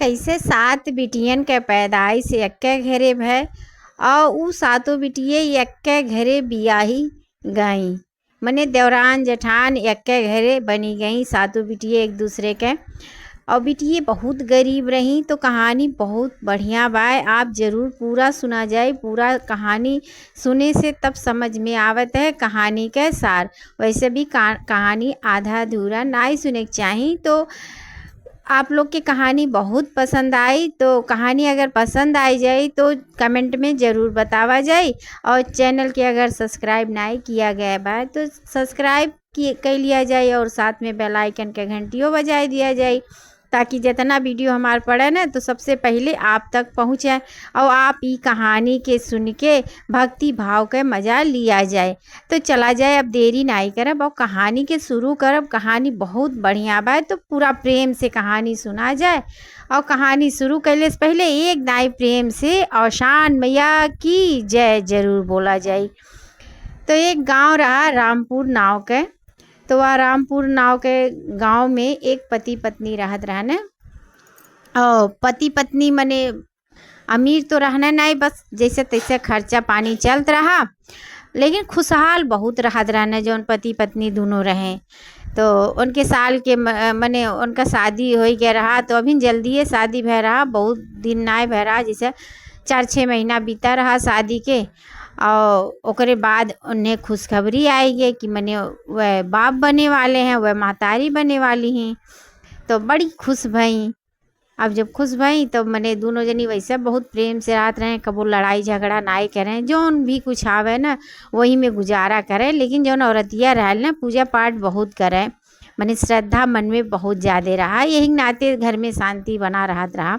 कैसे 7 बिटियन के पैदाइश एक्के घरे भय और उ सातों बिटिये एक्के घरे बियाही गईं। मने देवरान जेठान एक्के घरे बनी गईं, सातों बिटिये एक दूसरे के। और बिटिये बहुत गरीब रहीं। तो कहानी बहुत बढ़िया बा, आप ज़रूर पूरा सुना जाए। पूरा कहानी सुने से तब समझ में आवत है कहानी के सार। वैसे भी कहानी आधा अधूरा नहीं सुने के चाहिए। तो आप लोग की कहानी बहुत पसंद आई, तो कहानी अगर पसंद आई जाए तो कमेंट में ज़रूर बतावा जाए। और चैनल के अगर सब्सक्राइब नहीं किया गया बा तो सब्सक्राइब कर लिया जाए और साथ में बेल आइकन के घंटियों बजाय दिया जाए, ताकि जितना वीडियो हमारे पड़े ना तो सबसे पहले आप तक पहुँचे और आप ये कहानी के सुन के भक्ति भाव के मज़ा लिया जाए। तो चला जाए, अब देरी नहीं करब और कहानी के शुरू करब। कहानी बहुत बढ़िया बा, तो पूरा प्रेम से कहानी सुना जाए। और कहानी शुरू करने से पहले एक दाई प्रेम से औशान मैया की जय जरूर बोला जाए। तो एक गांव रहा रामपुर नाव के। तो वह रामपुर नाव के गांव में एक पति पत्नी रहत रहने। और पति पत्नी मने अमीर तो रहना नहीं, बस जैसे तैसे खर्चा पानी चलत रहा, लेकिन खुशहाल बहुत रहत रहने जौन पति पत्नी दोनों रहें। तो उनके साल के मने उनका शादी हो गया रहा। तो अभी जल्दी शादी भय रहा, बहुत दिन नहीं भय रहा, जैसे 4-6 महीना बीता रहा शादी के। और ओकरे बाद उन्हें खुशखबरी आएगी कि मने वह बाप बने वाले हैं, वह महतारी बने वाली हैं। तो बड़ी खुश भई। अब जब खुश भई तो मने दोनों जनी वैसे बहुत प्रेम से रहत रहे, कबो लड़ाई झगड़ा नहीं करें, जौन भी कुछ आवे ना वही में गुजारा करें। लेकिन जौन औरतिया रहल ना पूजा पाठ बहुत करें, मने श्रद्धा मन में बहुत ज़्यादा रहा, यही नाते घर में शांति बना रहत रहा।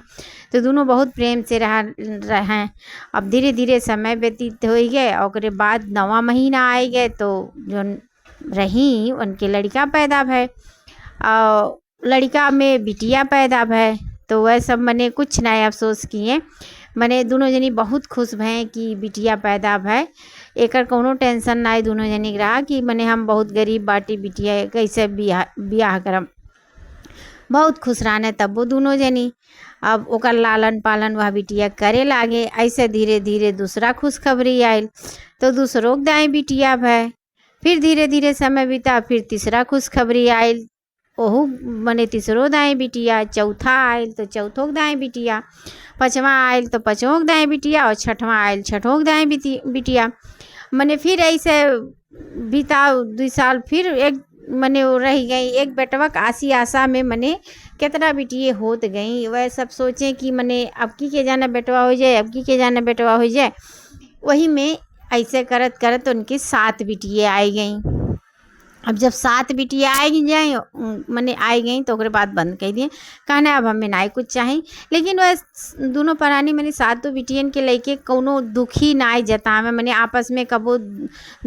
तो दोनों बहुत प्रेम से रहे। अब धीरे धीरे समय व्यतीत हो गए और उसके बाद 9वां महीना आए गए। तो जो रही उनके लड़का पैदा भय और लड़का में बिटिया पैदा भय। तो वह सब मने कुछ नए अफसोस किए। मने दोनों जनी बहुत खुश भय कि बिटिया पैदा भय, एकर कोनो टेंशन नहीं दोनों जनी के रहा कि मने हम बहुत गरीब बाटी, बिटिया कैसे बियाह करम। बहुत खुश रहने तब वो दोनों जनी। अब ओकर लालन पालन वह बिटिया करे लागे। ऐसे धीरे धीरे दूसरा खुशखबरी आयल, तो दूसरों के दाएँ बिटिया भय। फिर धीरे धीरे समय बीता, फिर तीसरा खुशखबरी आयल, ओहू मने तीसरो दाएँ बिटिया। चौथा आयल तो चौथों के दाएँ बिटिया। 5वां आयल तो 5वों के दाएँ बिटिया। और 6वां आयल 6ठों के दाएँ बिटिया। मने फिर ऐसे बीता 2 साल, फिर एक मने वो रह गई एक बेटवा आसी आशा में मने कितना बिटिये होत गई। वह सब सोचें कि मने अब की के जाना बेटवा हो जाए, अब की के जाना बेटवा हो जाए। वही में ऐसे करत करत उनकी 7 बिटिये आई गई। अब जब 7 बिटिया आई जाए मने आई गई तो उसके बाद बंद कर दिए, कहना अब हमें नहीं कुछ चाहिए। लेकिन वह दोनों प्राणी मने 7 बिटियन के लेके कोनो दुखी नहीं जतावे, मने आपस में कबो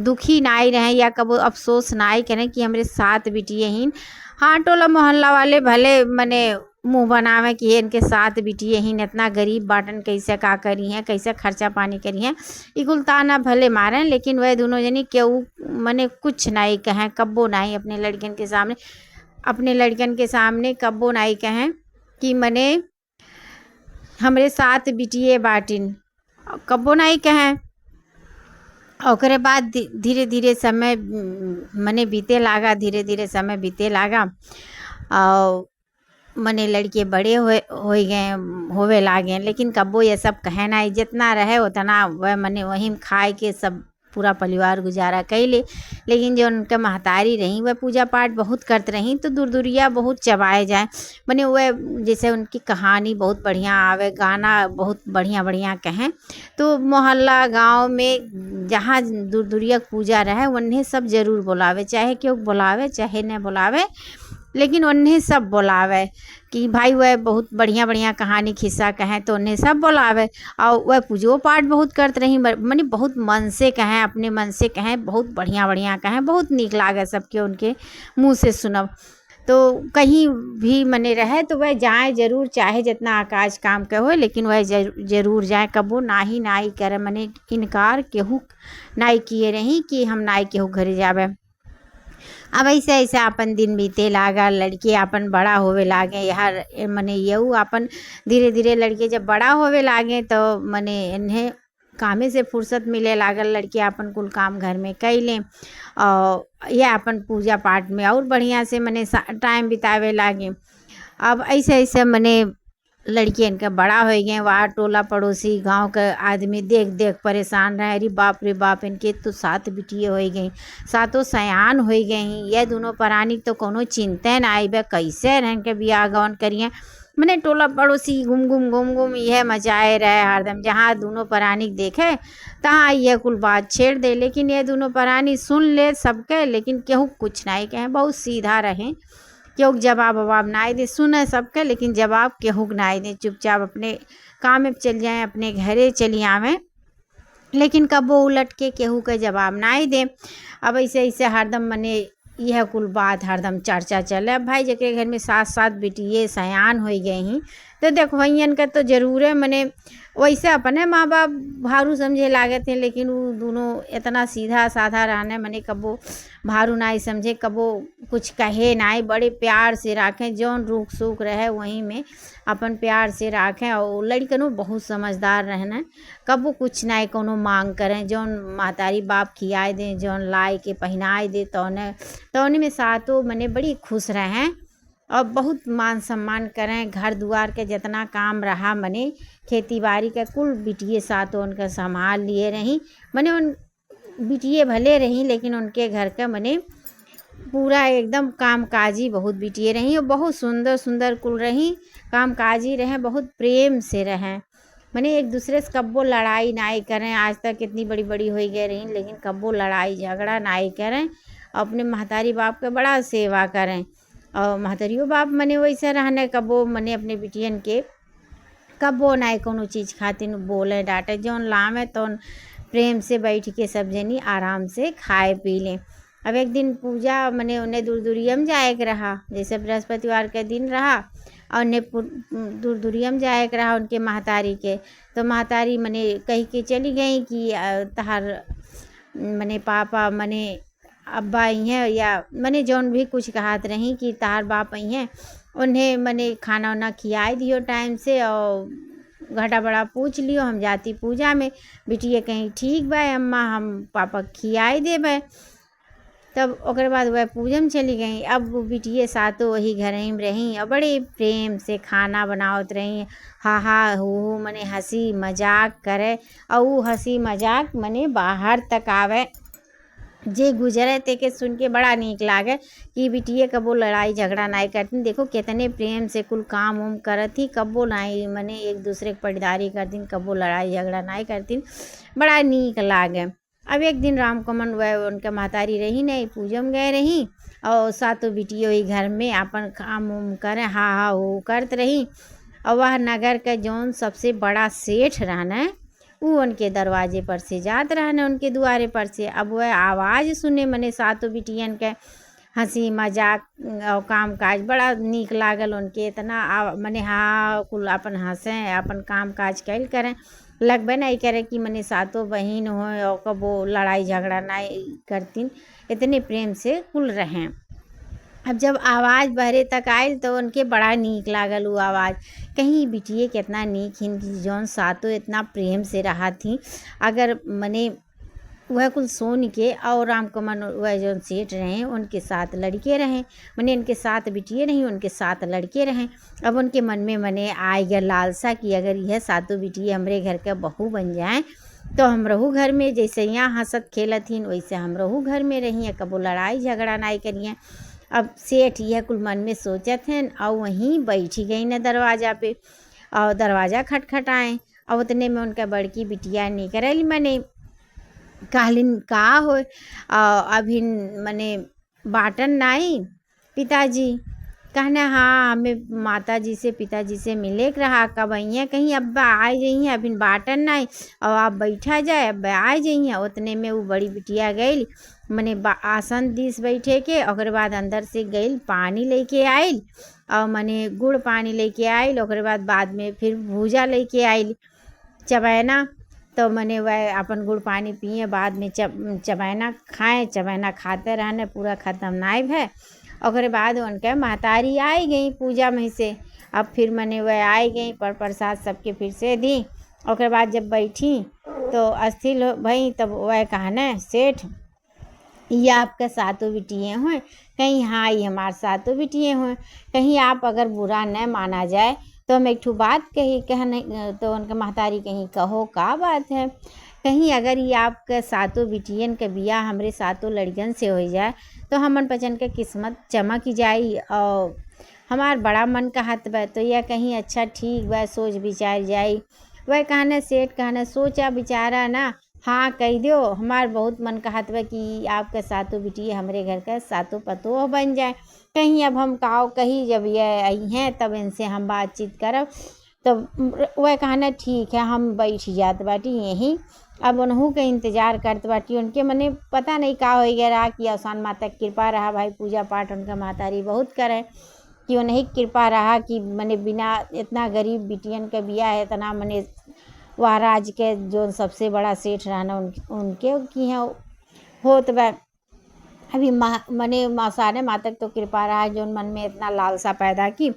दुखी नहीं रहे या कबो अफसोस नहीं करें कि हमारे 7 बिटिये हैं। हाँ, टोला मोहल्ला वाले भले मने मुँह बनावे कि इनके 7 बिटिये हैं, इतना गरीब बाटन कैसे का करी हैं, कैसे खर्चा पानी करी हैं, इकुलताना भले मारें। लेकिन वह दोनों जनी केहू मने कुछ नहीं कहें, कब्बो नहीं अपने लड़कन के सामने कब्बो नहीं कहें कि मने हमरे 7 बिटिये बाटिन, कब्बो नहीं कहें। और बाद धीरे धीरे समय मने बीते लागा, धीरे धीरे समय बीते लागा। और मने लड़के बड़े होवे लागे। लेकिन कब्बो ये सब कहे ना, जितना रहे उतना वह मने वहीं खाए के सब पूरा परिवार गुजारा कैले। लेकिन जो उनके महतारी रही वह पूजा पाठ बहुत करते रहीं, तो दूर दूरिया बहुत चबाए जाए। मने वह जैसे उनकी कहानी बहुत बढ़िया आवे, गाना बहुत बढ़िया बढ़िया कहें। तो मोहल्ला गांव में जहाँ दूर दूरिया पूजा रहे उन्हें सब जरूर बुलावे, चाहे क्यों बुलावे चाहे न बुलावे, लेकिन उन्हें सब बुलावे कि भाई वह बहुत बढ़िया बढ़िया कहानी खिस्सा कहें तो उन्हें सब बुलावे। और वह पूजो पाठ बहुत करते रही, मने बहुत मन से कहें, अपने मन से कहें, बहुत बढ़िया बढ़िया कहें, बहुत नीक लागे सबके उनके मुँह से सुनब। तो कहीं भी मने रहे तो वह जाए जरूर, चाहे जितना आकाश काम के हो, लेकिन वह जरूर जाए, कबो नाही नाई करे, मने इनकार केहू नाई किए रही कि हम नाई केहू घरे जावे। अब ऐसे ऐसे अपन दिन बीते लागल, लड़के अपन बड़ा होवे लागे। हर मने यऊ अपन धीरे धीरे लड़के जब बड़ा होवे लागे तो मने इन्हें कामे से फुर्सत मिले लागल। लड़के अपन कुल काम घर में कैलें और यह अपन पूजा पाठ में और बढ़िया से मने टाइम बितावे लागे। अब ऐसे ऐसे मने लड़के इनका बड़ा हो गए। वहाँ टोला पड़ोसी गांव के आदमी देख देख परेशान रहे। अरे बाप इनके तो 7 बिटिये हो गई, 7 सयान हो गई। ये दोनों प्राणी तो कोनो चिंता ना आई बे कैसे रहन के बियाह गवन करिए। मैंने टोला पड़ोसी घूम घूम यह मचाए रहे हरदम। जहाँ दोनों प्राणी देखे तहाँ यह कुल बात छेड़ दे। लेकिन ये दोनों प्राणी सुन ले सबके, लेकिन केहू कुछ नहीं कहे, बहुत सीधा रहे। केहू जवाब ववाब ना दे, सुने सबके लेकिन जवाब केहू ना दे। चुपचाप अपने काम में चल जाए, अपने घरे चली आवें, लेकिन कबो उलट के केहू के जवाब ना दे। अब ऐसे ऐसे हरदम मने यह कुल बात हरदम चर्चा चले। अब भाई जके घर में 7 बिटिये सयान हो गई ही तो देखो भैयन का तो जरूर है मने वैसे अपने माँ बाप भारू समझे लागे थे। लेकिन वो दोनों इतना सीधा साधा रहने मने कबो भारू ना समझे, कबो कुछ कहे ना, बड़े प्यार से राखें। जौन रुख सुख रहे वहीं में अपन प्यार से राखें। और लड़कनों बहुत समझदार रहना, कबो कुछ ना कोनो मांग करें। जौन महतारी बाप खियाए दें, जौन लाई के पहनाए दे तौने में सातों मने बड़ी खुश रहें और बहुत मान सम्मान करें। घर दुआर के जितना काम रहा मने खेती बाड़ी का कुल बिटिये सातों उनका संभाल लिए रही। मने उन बिटिये भले रही लेकिन उनके घर का मने पूरा एकदम कामकाजी बहुत बिटिये रही और बहुत सुंदर सुंदर कुल रही, कामकाजी रहें, बहुत प्रेम से रहें। मने एक दूसरे से कब्बो लड़ाई नाई करें। आज तक कितनी बड़ी बड़ी हो गई रही लेकिन कब्बो लड़ाई झगड़ा नाई करें। अपने महतारी बाप के बड़ा सेवा करें और महतरियो बाप मने वैसे रहने कबो मने अपने बिटियन के कबो ना कोनो चीज़ खातिर बोले डांटे। जौन लावे तो प्रेम से बैठ के सब जनी आराम से खाए पी लें। अब एक दिन पूजा मने उन्हें दूरदूरियम जाए के रहा, जैसे बृहस्पतिवार के दिन रहा और उन्हें दूरदूरियम जाए के रहा उनके महतारी के। तो महतारी मने कही के चली गई कि तहार मने पापा मने अब्बा आई हैं या मने जौन भी कुछ कहत रही कि तार बाप आई हैं, उन्हें मने खाना वाना खियाई दियो टाइम से और घटा बड़ा पूछ लियो। हम जाती पूजा में। बिटिया कहीं ठीक बा अम्मा, हम पापा खियाई देबे। तब ओकर बाद वह पूजा में चली गई। अब वो बिटिये सातों वही घर में रही और बड़े प्रेम से खाना बनावत रही। हा हू मने हंसी मजाक करे और वो हंसी मजाक मने बाहर तक आवे। जे गुजरे ते के सुन के बड़ा नीक लागे कि बिटिये कबो लड़ाई झगड़ा नाई करती। देखो कितने प्रेम से कुल काम उम करत ही, कबो नाई मने एक दूसरे के पटदारी करतीन, कबो लड़ाई झगड़ा नाई करतीन, बड़ा नीक लागे। अब एक दिन राम कमन वह उनके महतारी रही नहीं, पूजा में गए रही और सातों बिटिये वही घर में अपन काम उम करें हा हो करत रही। और वह नगर का जौन सबसे बड़ा सेठ रहना वो उनके दरवाजे पर से जात रहने, उनके दुआरे पर से। अब वह आवाज़ सुने मने सातों बिटियन के हंसी मजाक और काम काज बड़ा नीक लागल उनके। इतना मने हाँ कुल अपन हंसें अपन काम काज कैल करें, लगबे नहीं करे कि मने सातों बहन हो और कबो लड़ाई झगड़ा नहीं करतीन, इतने प्रेम से कुल रहें। अब जब आवाज़ बहरे तक आयल तो उनके बड़ा नीक लागल वो आवाज़। कहीं बिटिये कितना नीक हिन जौन सातों इतना प्रेम से रहा थी। अगर मने वह कुल सोन के और राम कमन वह जौन सेठ रहें उनके 7 लड़के रहें, मने इनके 7 बिटिये नहीं उनके 7 लड़के रहें। अब उनके मन में मने आए गया लालसा कि अगर यह सातों बिटिये हमरे घर के बहू बन जाएँ तो हम रहू घर में, जैसे यहाँ हंसत खेलत हिन वैसे हम रहू घर में रहिए, कबो लड़ाई झगड़ा नाई करिए। अब सेठ यह कुल मन में सोचत हैं और वहीं बैठी गई न दरवाज़ा पे और दरवाज़ा खटखटाएँ और उतने में उनका बड़की बिटिया निकल मने कहलिन का हो अभी मने बाटन नाई पिताजी। कहना हाँ हमें माता जी से पिताजी से मिले के रहा, कब आइए कहीं अब्बा आ जाइए, अभी बाटन नहीं और आप बैठा जाए अब्बा आ जाइए। उतने में वो बड़ी बिटिया गई मने आसन दिस बैठे के, और बाद अंदर से गई पानी लेके आयल और मने गुड़ पानी लेके आयल। और बाद में फिर भूजा लेके आयल चबैना। तो मने वह अपन गुड़ पानी पिए, बाद में चबैना खाएं, चबैना खाते रहने, पूरा ख़त्म नाई भय। ओकरे बाद उनके महतारी आई गई पूजा में से। अब फिर मने वह आई गई, पर प्रसाद सबके फिर से दी। ओकरे बाद जब बैठी तो अस्थिर भई, तब वह कहने सेठ ये आपके सातों बिटिए हों? कहीं हाँ ये हमारे सातों बिटिए हों। कहीं आप अगर बुरा न माना जाए तो हम एक ठो बात कहने, तो उनके महतारी कहीं कहो का बात है। कहीं अगर ये आपके सातों बिटियन के बियाह हमरे सातों लड़कियन से हो जाए तो हमन बचन के किस्मत चमक जाई और हमार बड़ा मन कहत बा, तो यह कहीं अच्छा ठीक बा, सोच विचार जाई। वह कहने सेठ कहने सोचा विचारा ना, हाँ कह दो, हमार बहुत मन कहत बा कि आपके सातों बिटिया हमरे घर का सातों पतोह बन जाए। कहीं अब हम काओ कहीं जब ये आई हैं तब इनसे हम बातचीत करब। तो वह कहना ठीक है, हम बैठ जात बाटी यहीं, अब उन्हों के इंतज़ार करत बाटी। उनके मने पता नहीं का हो गया रहा कि अवसान माता की कृपा रहा, भाई पूजा पाठ उनका महतारी बहुत करे कि उन्हीं कृपा रहा कि मने बिना इतना गरीब बिटियन के बिया है, इतना मने वह राज के जो सबसे बड़ा सेठ रहना उनके की है होत बा। अभी मने मौसाने मातक तो कृपा रहा जो मन में इतना लालसा पैदा की।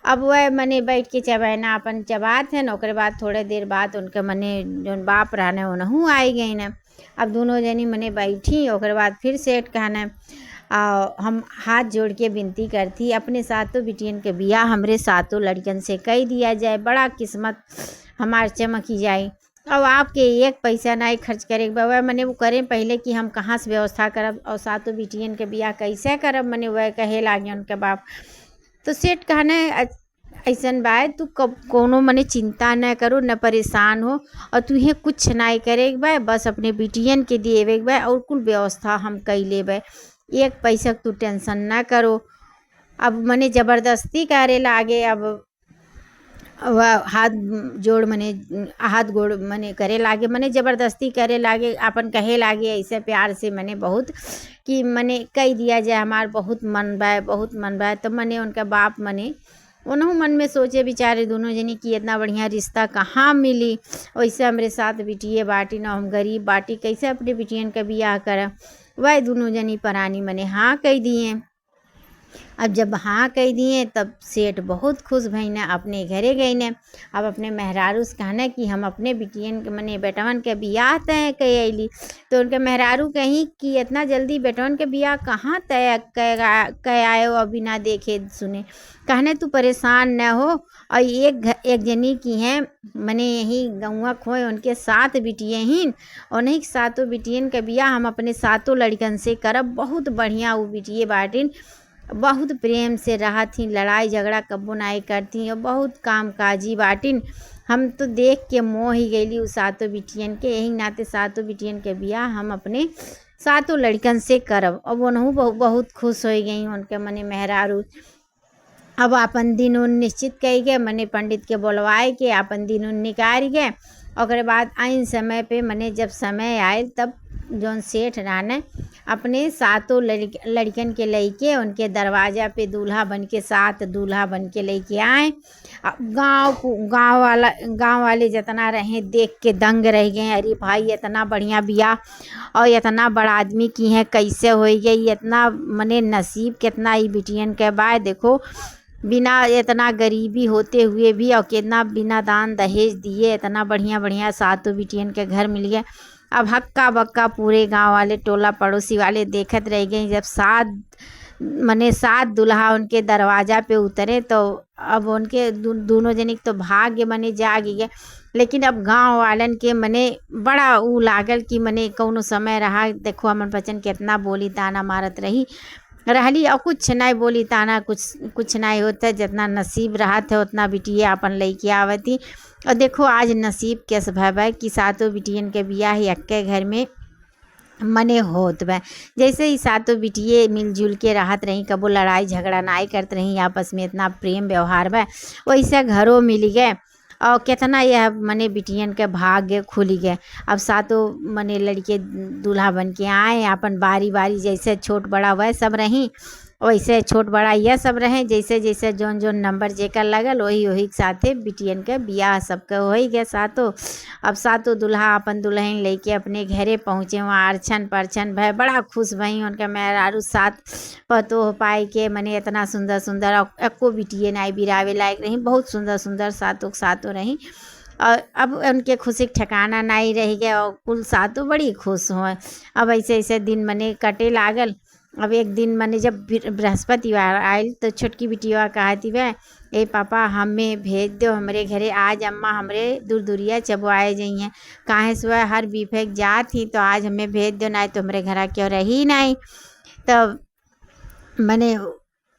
अब वह मने बैठ के चबैना अपन चबात है न। ओकरे बाद थोड़े देर बाद उनके मने जो बाप रहने उनहूँ आई गई न। अब दोनों जनी मने बैठी, ओकरे बाद फिर सेठ कहने हम हाथ जोड़ के विनती करती अपने सातों बिटियन के बियाह हमरे सातों लड़कन से कह दिया जाए, बड़ा किस्मत हमार चमकी जाए। अब आपके एक पैसा नहीं खर्च करे वह मने वो करें पहले कि हम कहाँ से व्यवस्था करब और सातों बिटियन के बियाह कैसे करब, मने वह कहे लागे उनके बाप। तो सेठ कहने ऐसन बाय तू कब कोनो मने चिंता न करो, न परेशान हो, और तुहे कुछ नहीं करे बा, बस अपने बिटियन के देवे बा और कुल व्यवस्था हम कई लेबे, एक पैसा तू टेंशन ना करो। अब मने ज़बरदस्ती करे लागे, अब वह हाथ जोड़ मने हाथ गोड़ मने करे लागे, मने ज़बरदस्ती करे लागे, अपन कहे लागे ऐसे प्यार से मने बहुत कि मने कह दिया जाए हमार बहुत मन बा, बहुत मन बा। तो मने उनका बाप मने उन्हों मन में सोचे बेचारे दोनों जनी कि इतना बढ़िया रिश्ता कहाँ मिली, वैसे हमरे साथ बिटिए बाटी न, हम गरीब बाटी, कैसे अपने बिटियन का बियाह करें। वह दोनों जनी परानी मने हाँ कह दिए। अब जब हाँ कह दिए तब सेठ बहुत खुश भईने, अपने घरे गई ने। अब अपने मेहरारू से कहने कि हम अपने बिटियन के मने बेटवन के बियाह तय कह अली। तो उनके मेहरारू कहीं कि इतना जल्दी बेटवन के बियाह कहाँ तय कह आए और बिना देखे सुने। कहने तू परेशान न हो, और एक जनी की हैं मने यही गौवा खोए उनके सात बिटिए ही, उन्हीं सातों बिटियन के बियाह हम अपने सातों लड़कन से करब। बहुत बढ़िया वो बिटिए बाटिन, बहुत प्रेम से रहा थी, लड़ाई झगड़ा कब्बो नाई करती और बहुत काम काजी बाटिन। हम तो देख के मोह ही गईली उस सातों बिटियन के, यही नाते सातों बिटियन के बियाह हम अपने सातों लड़कन से करब। अब उन्हों बहुत खुश हो गई उनके मने मेहरारू। अब अपन दिन उन निश्चित कही गए, मने पंडित के बोलवाए के अपन दिन उन निकाल गए। और बाद आइन समय पे मने जब समय आए तब जौन सेठ राने अपने सातों लड़कन के लेके उनके दरवाज़ा पे दूल्हा बन के, सात दूल्हा बन के लेके आए। गांव वाले जितना रहे देख के दंग रह गए, अरे भाई इतना बढ़िया बियाह और इतना बड़ा आदमी की है, कैसे हो गई, इतना मने नसीब कितना ही बिटियन के बाद देखो, बिना इतना गरीबी होते हुए भी और कितना बिना दान दहेज दिए इतना बढ़िया बढ़िया सातों बिटियन के घर मिल गया। अब हक्का बक्का पूरे गांव वाले टोला पड़ोसी वाले देखत रह गए। जब सात दूल्हा उनके दरवाज़ा पे उतरे तो अब उनके दोनों जने तो भाग्य मने जाग गए। लेकिन अब गांव वालन के मने बड़ा ऊ लागल कि मने कौनो समय रहा, देखो हमन बचन कितना बोली ताना मारत रही और कुछ नहीं बोली ताना, कुछ नहीं होता, जितना नसीब रहा था उतना बिटिया अपन लेके आवती। और देखो आज नसीब कैसे भय कि सातों बिटियन के बियाह एक्के घर में मने होत बा। जैसे ही सातों बिटिये मिलजुल के रहत रही, कबो लड़ाई झगड़ा नाई करत रही, आपस में इतना प्रेम व्यवहार बा, वैसे घरों मिल गए और कितना यह मने बिटियन के भाग्य खुल गए। अब सातों मने लड़के दूल्हा बन के आए, अपन बारी बारी जैसे छोट बड़ा वह सब रही। वैसे छोट बड़ा यह सब रहे, जैसे जैसे जौन जौन नंबर जेकर लगल वही वही के साथे बिटियन के बियाह सबके हो ही गए सातो। अब सातो दुल्हा अपन दुल्हन लेके अपने घरे पहुँचे, वहाँ अर्चन परछन भय बड़ा खुश भई। उनका मेहरारू साथ पतो हो पाई के मने इतना सुंदर सुंदर, और एको बिटिए नाई बिरावे लायक रही, बहुत सुंदर सुंदर सातों के सातों रही। और अब उनके खुशी के ठिकाना नहीं रह गया, और कुल सातों बड़ी खुश हुए। अब ऐसे ऐसे दिन मने कटे लागल। अब एक दिन मने जब बृहस्पतिवार आयल तो छोटकी बिटिया कहती वह, ए पापा हमें भेज दो हमरे घरे, आज अम्मा हमरे दूर दूरिया चबवाए जाइए, काहे से वह हर बीफेक जात ही, तो आज हमें भेज दो, नहीं तो हमरे घर क्यों रही नहीं। तब मैंने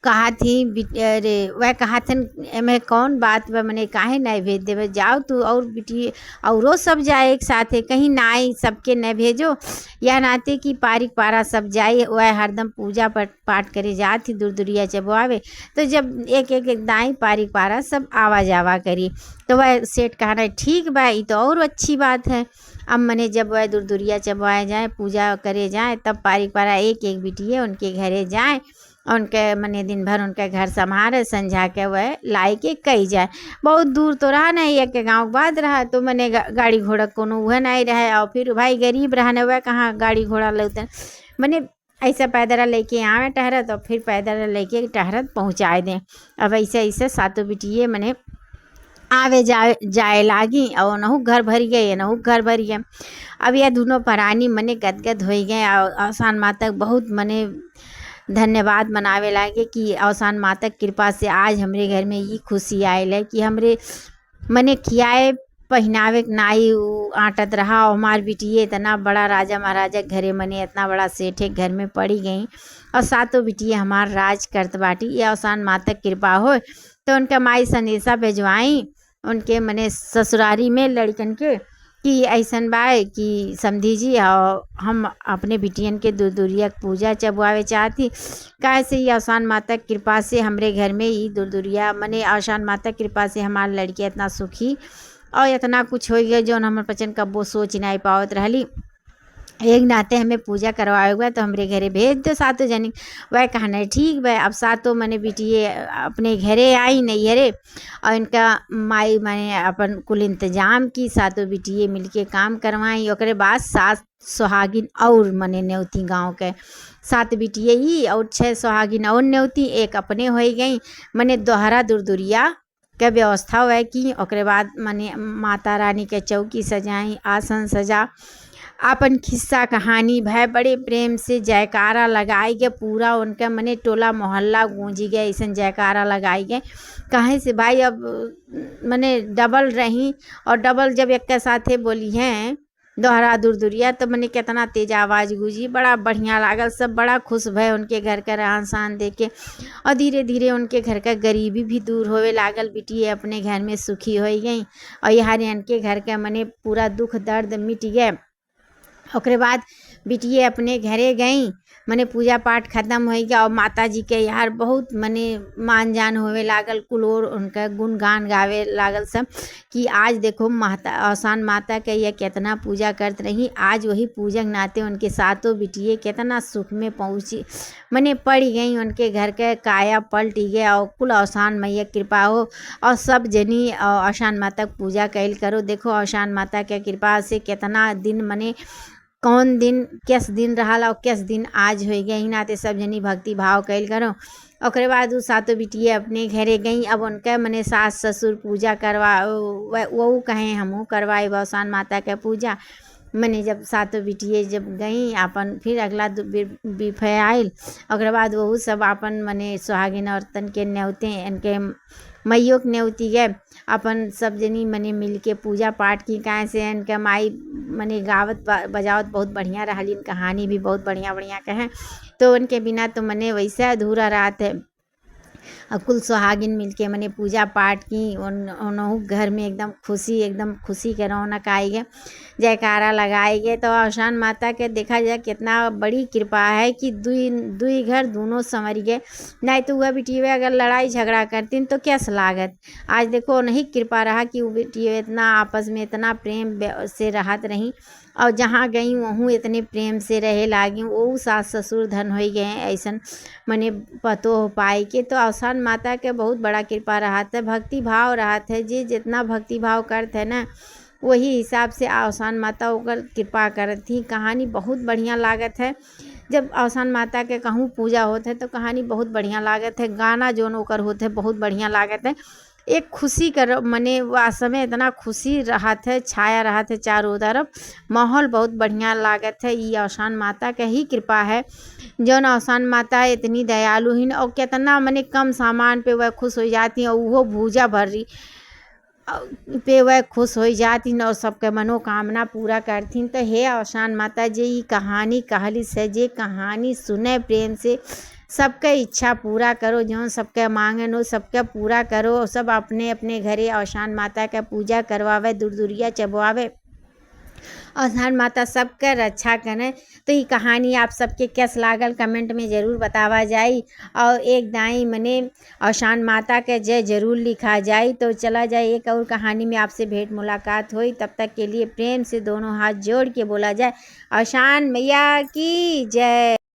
कहा थी अरे वह कहा थन एमे कौन बात बा, मैंने काहे नहीं भेज देवे, जाओ तू और बिटी औरो सब जाए एक साथ है, कहीं नाई सबके न भेजो, या नाते कि पारिक पारा सब जाए, वह हरदम पूजा पाठ करे जात ही दूर दूरिया चबवावे, तो जब एक एक एक दाई पारिक पारा सब आवा जावा करी। तो वह सेठ कहना ठीक बा, ये तो और अच्छी बात है। अब मने जब वह दूर दूरिया चबवाए जाए, पूजा करे जाए, तब पारिक पारा एक एक बिटिए उनके घरे जाए, उनके मने दिन भर उनके घर संभारे, संझा के वह लाई के कही जाए। बहुत दूर तो रहा नहीं, एक गाँव बाद रहा, तो मने गाड़ी घोड़ा कोनो वह नहीं रहे, और फिर भाई गरीब रहने वह कहाँ गाड़ी घोड़ा लेते, मने ऐसा पैदल लेके आवे टहरत, और फिर पैदल लेके टहरत पहुँचाए दें। अब ऐसे ऐसे सातों बिटिए मने आवे जाए लागी, और नहु घर भर गए, नहु घर भर गए। अब यह दोनों प्राणी मने गदगद हो गए, और आसान माता बहुत मने धन्यवाद मनावे लागे कि अवसान माता कृपा से आज हमरे घर में ये खुशी आयल है कि हमरे मने खियाए पहनावे नाई आटत रहा, और हमार बिटिए इतना बड़ा राजा महाराजा घरे मने इतना बड़ा सेठे घर में पड़ी गई, और सातों बिटिए हमार राज करत बाटी। ये अवसान माता कृपा हो। तो उनका माई संदेशा भेजवाई उनके मने ससुरारी में लड़कन के कि ऐसन बाय कि समझी जी, और हम अपने बिटियन के दूर दूरिया पूजा चबवावे चाहती, कैसे ये आसान माता कृपा से हमरे घर में ही दूर दूरिया मने आसान माता कृपा से हमार लड़की इतना सुखी और इतना कुछ हो गया जो हमारे बच्चन कब वो सोच नहीं पावत रहली, एक नाते हमें पूजा करवाए हुआ तो हमरे घरे भेज दो सातों जनी। वह कहना ठीक भाई। अब सातों मने बिटिए अपने घरे आई नहीं घरे, और इनका माई मैंने अपन कुल इंतजाम की, सातों बिटिए मिलके काम करवाई। ओकरे बाद 7 सुहागिन और मने न्योती गांव के 7 बिटिए ही और 6 सुहागिन और न्योती एक अपने हो गई, मने दोहरा दूरदुरिया के व्यवस्था हुआ की। ओकरे बाद मने माता रानी के चौकी सजाई, आसन सजा, अपन खिस्सा कहानी भय बड़े प्रेम से जयकारा लगाई गए। पूरा उनका मने टोला मोहल्ला गूंजी गए, ऐसा जयकारा लगाई गए। कहीं से भाई अब मने डबल रही, और डबल जब एक के साथे बोली हैं दोहरा दूरदुरिया तो मने कितना तेज आवाज़ गूंजी, बड़ा बढ़िया लागल। सब बड़ा खुश भय उनके घर का रहन सहन देख के, और धीरे धीरे उनके घर का गरीबी भी दूर होवे लागल। बिटिया अपने घर में सुखी हो गई, और यहाँ इनके घर का मने पूरा दुख दर्द मिट गए। ओकरे बाद बिटिए अपने घरे गई, मने पूजा पाठ खत्म हो गया, और माता जी के यार बहुत मने मान जान होवे लागल। कुलोर उनका गुणगान गावे लागल सब कि आज देखो माता आसान माता के ये कितना पूजा करत रही। आज वही पूजक नाते उनके सातों बिटिए कितना सुख में पहुँची, मने पड़ गई। उनके घर के काया पलट गया, और कुल आसान मैया कृपा हो, और सब जनी आसान माता पूजा कैल करो। देखो आसान माता के कृपा से कितना दिन मने कौन दिन किस दिन रहा और किस दिन आज हो गया ही नाते सब जनी भक्ति भाव कैल करो। ओकरे बाद वो सातों बिटिए अपने घरे गई। अब उनके मने सास ससुर पूजा करवा वो कहें हमहू करवाए आसान माता के पूजा। मने जब सातों बिटिए जब गई अपन, फिर अगला बिफे आयल। ओकरे बाद वही सब अपन मने सुहागिन औरतन के न्योते इनके मैयों के न्योती गए। अपन सब जनी मने मिल के पूजा पाठ की। काहे से इनके माई मने गावत बजावत बहुत बढ़िया रहलीन, कहानी भी बहुत बढ़िया बढ़िया कहें, तो उनके बिना तो मने वैसे अधूरा रात है। कुल सुहागिन मिलके मने पूजा पाठ की उनहु घर में एकदम खुशी के रौनक आई गए, जयकारा लगाई गए। तो आसान माता के देखा जाए कितना बड़ी कृपा है कि दुई घर दोनों संवर गए। नहीं तो वह बिटिया अगर लड़ाई झगड़ा करती तो क्या लागत। आज देखो नहीं कृपा रहा कि वो बिटिया इतना आपस में इतना प्रेम से रहत रही, और जहाँ गई वहूँ इतने प्रेम से रहे लागी। वो सास ससुर धन हो गए ऐसन मने पतो हो पाई के। तो आसान माता के बहुत बड़ा कृपा रहत है, भक्ति भाव रहत है। जे जितना भक्ति भाव करते है ना वही हिसाब से आसान माता ओकर कृपा करत थी। कहानी बहुत बढ़िया लागत है। जब आसान माता के कहूँ पूजा होते है तो कहानी बहुत बढ़िया लागत है। गाना जोन ओकर होते है बहुत बढ़िया लागत है। एक खुशी कर मने वास में इतना खुशी रहत है, छाया रहत है चारों तरफ, माहौल बहुत बढ़िया लागत है। ये आसान माता के ही कृपा है। जौन आसान माता इतनी दयालु ही और कितना मने कम सामान पे वह खुश हो जाती है, और वो भूजा भर रही पे वह खुश हो जाती और सबके मनोकामना पूरा करतीन। तो हे आसान माता जी ये कहानी कहली से जे कहानी सुने प्रेम से सबके इच्छा पूरा करो, जो सबके मांगन हो सबके पूरा करो। और सब अपने अपने घरे आसान माता का पूजा करवावे, दूरिया चबवावे, आसान माता सबके रक्षा करें। तो ये कहानी आप सबके कैस लागल कमेंट में ज़रूर बतावा जाए, और एक दाई मने आसान माता के जय जरूर लिखा जाए। तो चला जाए एक और कहानी में आपसे भेंट मुलाकात हुई। तब तक के लिए प्रेम से दोनों हाथ जोड़ के बोला जाए आसान मैया की जय।